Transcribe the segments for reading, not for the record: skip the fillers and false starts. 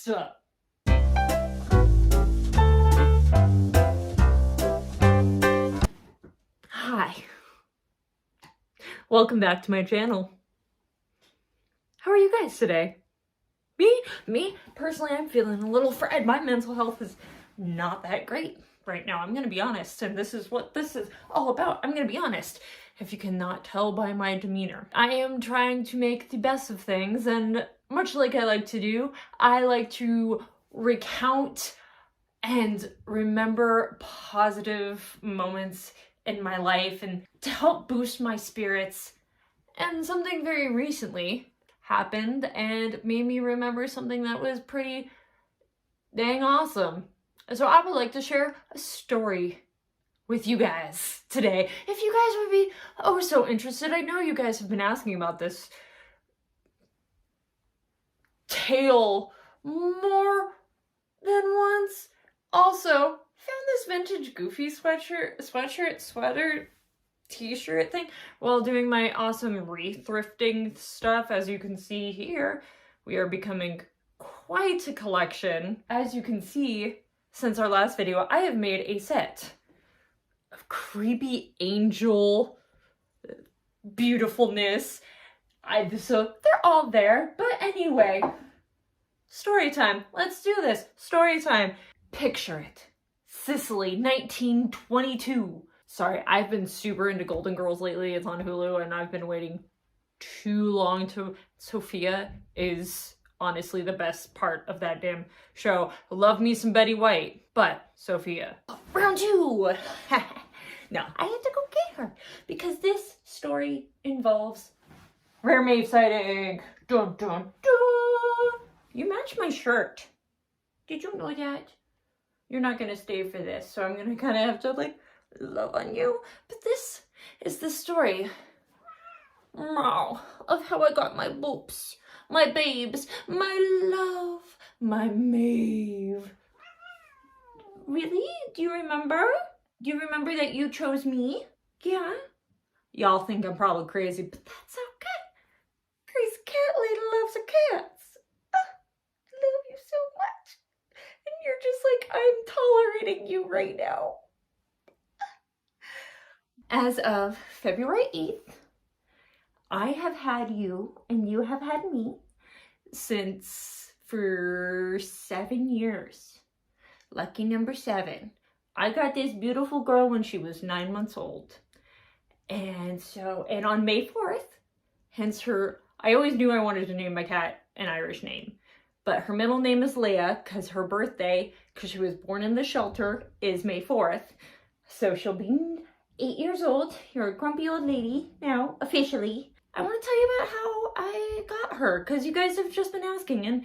Insta. Hi. Welcome back to my channel. How are you guys today? Me, personally, I'm feeling a little fried. My mental health is not that great right now. I'm gonna be honest, and this is what this is all about. I'm gonna be honest, if you cannot tell by my demeanor. I am trying to make the best of things, and much like I like to do, I like to recount and remember positive moments in my life and to help boost my spirits. And something very recently happened and made me remember something that was pretty dang awesome. So I would like to share a story with you guys today. If you guys would be oh so interested, I know you guys have been asking about this tale more than once. Also, found this vintage Goofy sweater, t-shirt thing while doing my awesome re-thrifting stuff. As you can see here, we are becoming quite a collection. As you can see, since our last video, I have made a set of creepy angel beautifulness. So they're all there, but anyway, story time. Let's do this. Story time. Picture it. Sicily, 1922. Sorry, I've been super into Golden Girls lately. It's on Hulu and I've been waiting too long to... Sophia is honestly the best part of that damn show. Love me some Betty White, but Sophia. Round two! No, I had to go get her because this story involves rare Maebh sighting. Dun dun dun! You match my shirt. Did you know that? You're not gonna stay for this, so I'm gonna kind of have to like love on you. But this is the story of how I got my boobs, my babes, my love, my Maebh. Really? Do you remember? Do you remember that you chose me? Yeah? Y'all think I'm probably crazy, but that's okay. Crazy cat lady loves her cats. I love you so much. And you're just like, I'm tolerating you right now. As of February 8th, I have had you and you have had me for 7 years. Lucky number 7. I got this beautiful girl when she was 9 months old. And on May 4th, hence I always knew I wanted to name my cat an Irish name. But her middle name is Leah because her birthday, because she was born in the shelter, is May 4th. So she'll be 8 years old. You're a grumpy old lady now, officially. I want to tell you about how I got her because you guys have just been asking. And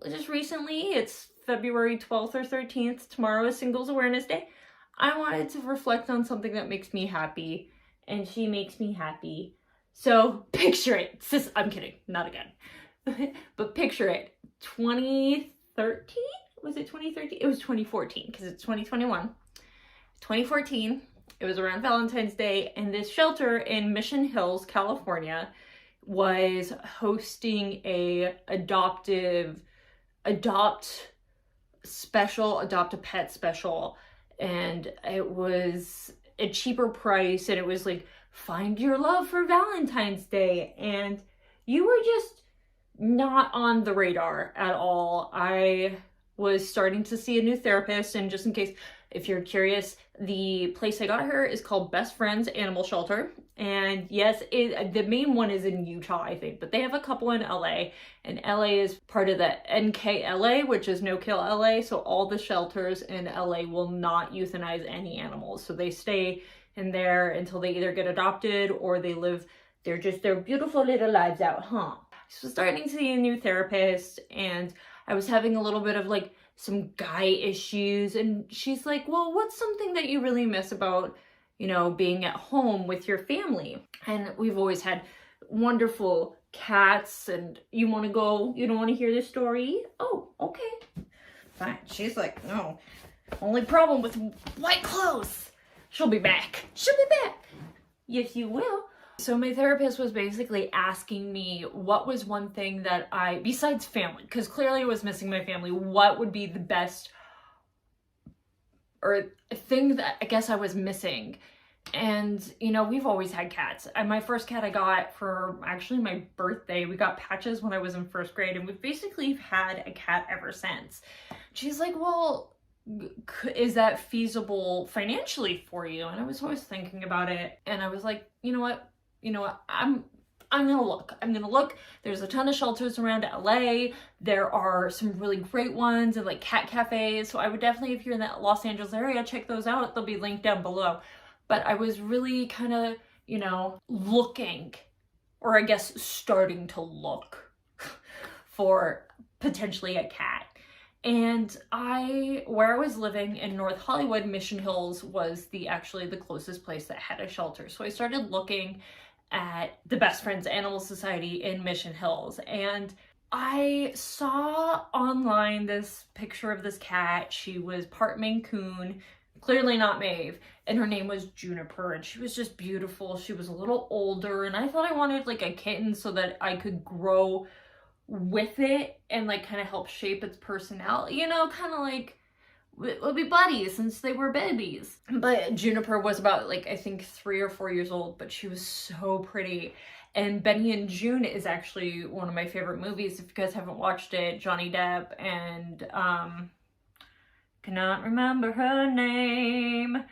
just recently, it's February 12th or 13th. Tomorrow is Singles Awareness Day. I wanted to reflect on something that makes me happy. And she makes me happy. So picture it. I'm kidding. Not again. But picture it, 2013? Was it 2013? It was 2014 because it's 2021. 2014, it was around Valentine's Day, and this shelter in Mission Hills, California was hosting a adopt a pet special, and it was a cheaper price, and it was like, find your love for Valentine's Day, and you were just not on the radar at all. I was starting to see a new therapist, and just in case, if you're curious, the place I got her is called Best Friends Animal Shelter. And yes, the main one is in Utah, I think, but they have a couple in LA, and LA is part of the NKLA, which is No Kill LA. So all the shelters in LA will not euthanize any animals. So they stay in there until they either get adopted or they live their beautiful little lives out, huh? So starting to see a new therapist, and I was having a little bit of like some guy issues, and she's like, well, what's something that you really miss about, being at home with your family? And we've always had wonderful cats, and you don't want to hear this story? Oh, okay. Fine. She's like, no, only problem with white clothes. She'll be back. Yes, you will. So my therapist was basically asking me what was one thing that besides family, because clearly I was missing my family, what would be the best or thing that I guess I was missing. And, you know, we've always had cats. And my first cat I got for actually my birthday. We got Patches when I was in 1st grade, and we've basically had a cat ever since. She's like, well, is that feasible financially for you? And I was always thinking about it, and I was like, you know what, I'm gonna look. There's a ton of shelters around LA. There are some really great ones and like cat cafes. So I would definitely, if you're in that Los Angeles area, check those out. They'll be linked down below. But I was really kind of, you know, looking, or I guess starting to look for potentially a cat. And where I was living in North Hollywood, Mission Hills was actually the closest place that had a shelter. So I started looking at the Best Friends Animal Society in Mission Hills, and I saw online this picture of this cat. She was part Maine Coon, clearly not Maebh, and her name was Juniper, and she was just beautiful. She was a little older, and I thought I wanted like a kitten so that I could grow with it and like kind of help shape its personality, you know, kind of like we'll be buddies since they were babies. But Juniper was about like, I think 3 or 4 years old, but she was so pretty. And Benny and June is actually one of my favorite movies. If you guys haven't watched it, Johnny Depp and cannot remember her name.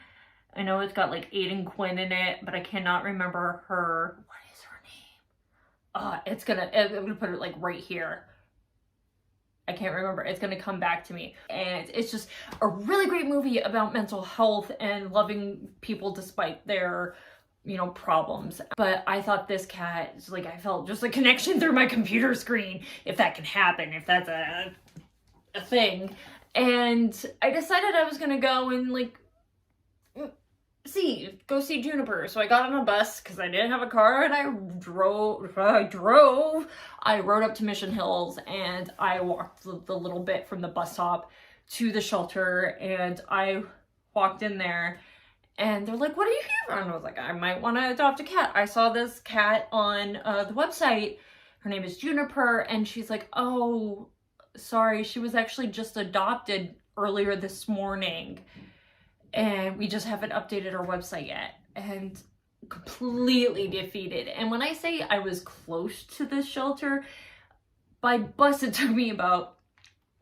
I know it's got like Aidan Quinn in it, but I cannot remember her. What is her name? I'm gonna put it like right here. I can't remember. It's gonna come back to me. And it's just a really great movie about mental health and loving people despite their, you know, problems. But I thought this cat, like, I felt just a connection through my computer screen, if that can happen, if that's a thing. And I decided I was gonna go and like go see Juniper. So I got on a bus because I didn't have a car, and I rode up to Mission Hills, and I walked the little bit from the bus stop to the shelter, and I walked in there, and they're like, what are you here for? And I was like, I might want to adopt a cat. I saw this cat on the website. Her name is Juniper, and she's like, oh, sorry, she was actually just adopted earlier this morning, and we just haven't updated our website yet. And completely defeated. And when I say I was close to this shelter, by bus it took me about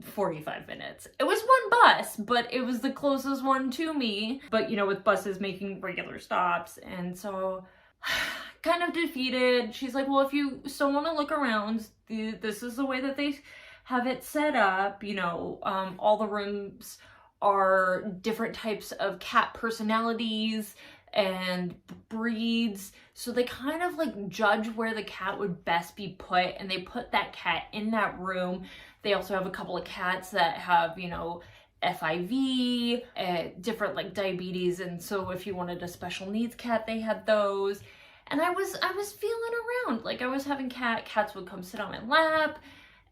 45 minutes. It was one bus, but it was the closest one to me. But you know, with buses making regular stops, and so kind of defeated. She's like, well, if you still want to look around, this is the way that they have it set up. You know, all the rooms are different types of cat personalities and breeds, so they kind of like judge where the cat would best be put, and they put that cat in that room. They also have a couple of cats that have, you know, FIV, different like diabetes, and so if you wanted a special needs cat, they had those. And I was feeling around, like I was having cats would come sit on my lap,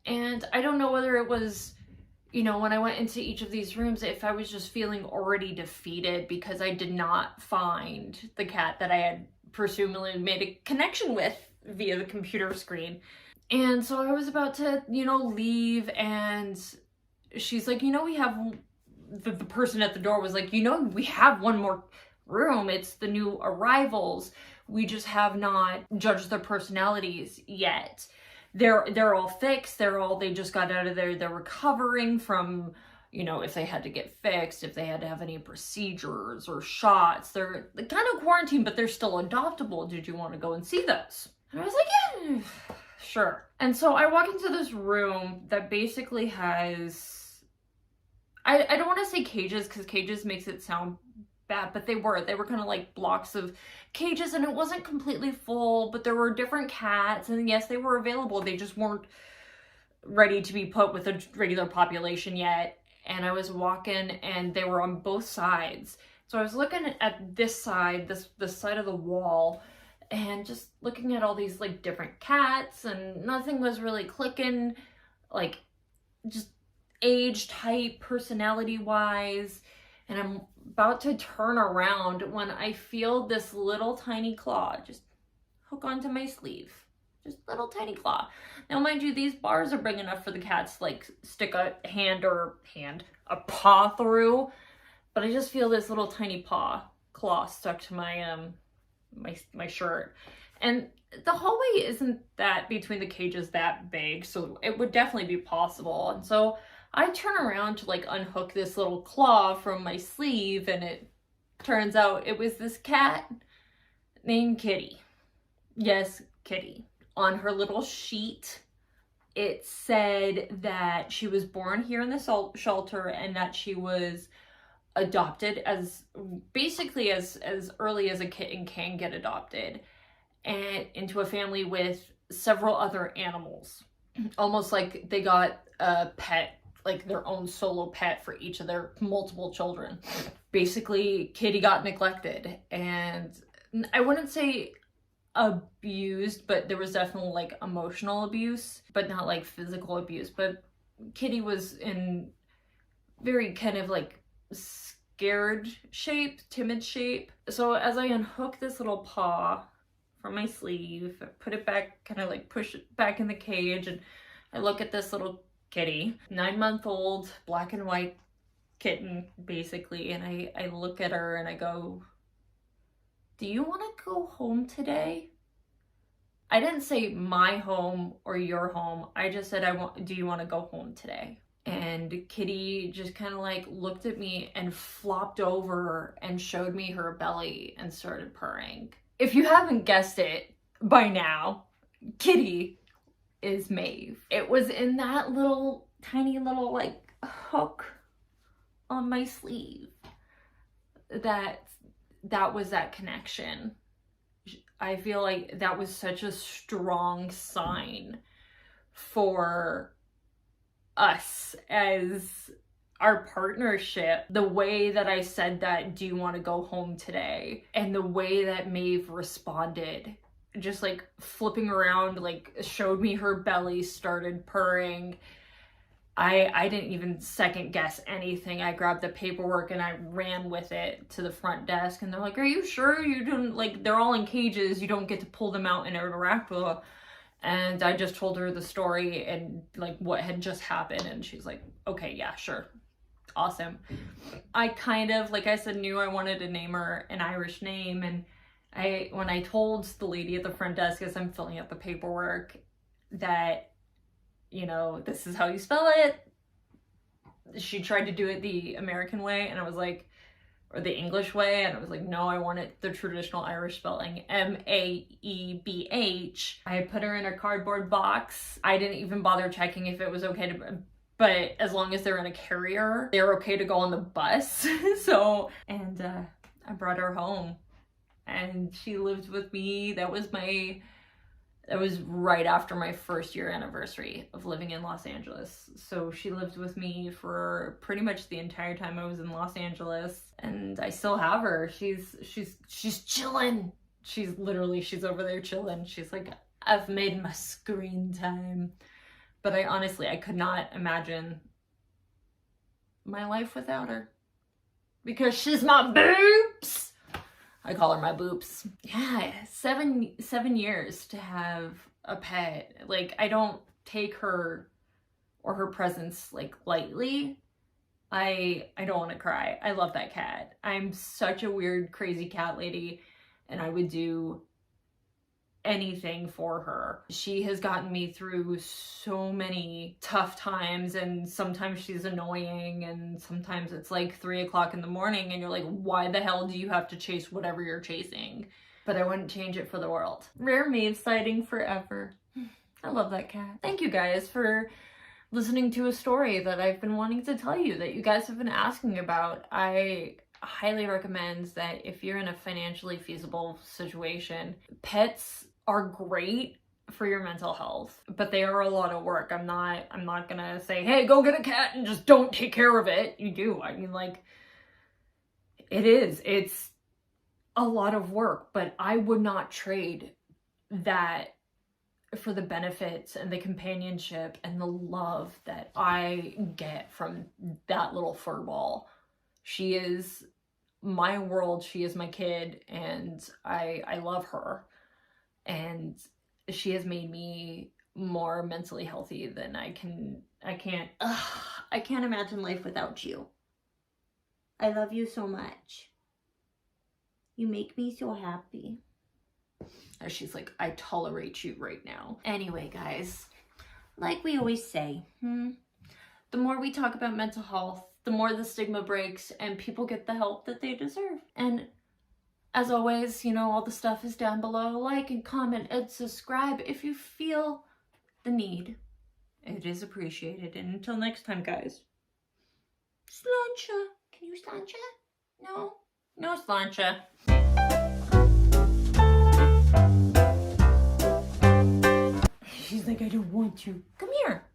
and I don't know whether it was, you know, when I went into each of these rooms, if I was just feeling already defeated because I did not find the cat that I had presumably made a connection with via the computer screen. And so I was about to, you know, leave, and she's like, you know, we have, the person at the door was like, you know, we have one more room. It's the new arrivals. We just have not judged their personalities yet. They're all fixed. They just got out of there. They're recovering from, you know, if they had to get fixed, if they had to have any procedures or shots. They're kind of quarantined, but they're still adoptable. Did you want to go and see those? And I was like, yeah, sure. And so I walk into this room that basically has, I don't want to say cages because cages makes it sound bad, but they were kind of like blocks of cages, and it wasn't completely full, but there were different cats, and yes, they were available. They just weren't ready to be put with a regular population yet. And I was walking, and they were on both sides. So I was looking at this side, this side of the wall, and just looking at all these like different cats, and nothing was really clicking, like just age type, personality wise. And I'm about to turn around when I feel this little tiny claw just hook onto my sleeve. Just little tiny claw. Now, mind you, these bars are big enough for the cats to like stick a paw through, but I just feel this little tiny claw stuck to my my shirt. And the hallway isn't that between the cages that big, so it would definitely be possible. And so I turn around to like unhook this little claw from my sleeve, and it turns out it was this cat named Kitty. Yes, Kitty. On her little sheet, it said that she was born here in the shelter and that she was adopted as basically as early as a kitten can get adopted, and into a family with several other animals. Almost like they got a pet, like their own solo pet for each of their multiple children. Basically, Kitty got neglected, and I wouldn't say abused, but there was definitely like emotional abuse, but not like physical abuse. But Kitty was in very kind of like scared shape, timid shape. So as I unhook this little paw from my sleeve, I put it back, kind of like push it back in the cage, and I look at this little kitty, 9-month-old, black and white kitten, basically, and I look at her and I go, do you want to go home today? I didn't say my home or your home. I just said, do you want to go home today? And Kitty just kind of like looked at me and flopped over and showed me her belly and started purring. If you haven't guessed it by now, Kitty is Maebh. It was in that little, tiny little like hook on my sleeve that was that connection. I feel like that was such a strong sign for us as our partnership. The way that I said that, do you want to go home today? And the way that Maebh responded, just like flipping around, like showed me her belly, started purring. I didn't even second guess anything. I grabbed the paperwork and I ran with it to the front desk, and they're like, are you sure you don't, like, they're all in cages, you don't get to pull them out and interact with them? And I just told her the story and like what had just happened, and she's like, okay, yeah, sure. Awesome. I kind of, like I said, knew I wanted to name her an Irish name, and when I told the lady at the front desk as I'm filling out the paperwork that, you know, this is how you spell it, she tried to do it the American way, and I was like, or the English way, and I was like, no, I want it the traditional Irish spelling, Maebh. I put her in a cardboard box. I didn't even bother checking if it was okay to, but as long as they're in a carrier, they're okay to go on the bus. So, and I brought her home, and she lived with me. That was right after my first year anniversary of living in Los Angeles. So she lived with me for pretty much the entire time I was in Los Angeles, and I still have her. She's chilling. She's over there chilling. She's like, I've made my screen time. But I could not imagine my life without her, because she's my boobs. I call her my boobs. Yeah, 7 years to have a pet. Like, I don't take her or her presence like lightly. I don't want to cry. I love that cat. I'm such a weird, crazy cat lady, and I would do anything for her. She has gotten me through so many tough times, and sometimes she's annoying, and sometimes it's like 3 o'clock in the morning and you're like, why the hell do you have to chase whatever you're chasing? But I wouldn't change it for the world. Rare Maebh sighting forever. I love that cat. Thank you guys for listening to a story that I've been wanting to tell you, that you guys have been asking about. I highly recommend that if you're in a financially feasible situation, pets are great for your mental health, but they are a lot of work. I'm not gonna say, hey, go get a cat and just don't take care of it. You do. I mean, like, it's a lot of work, but I would not trade that for the benefits and the companionship and the love that I get from that little fur ball. She is my world. She is my kid, and I love her. and she has made me more mentally healthy than I can't imagine life without you. I love you so much. You make me so happy. And she's like, I tolerate you right now. Anyway, guys, like we always say, the more we talk about mental health, the more the stigma breaks and people get the help that they deserve. And as always, you know, all the stuff is down below. Like and comment and subscribe if you feel the need. It is appreciated. And until next time, guys. Sláinte. Can you sláinte? No? No sláinte. She's like, I don't want to. Come here.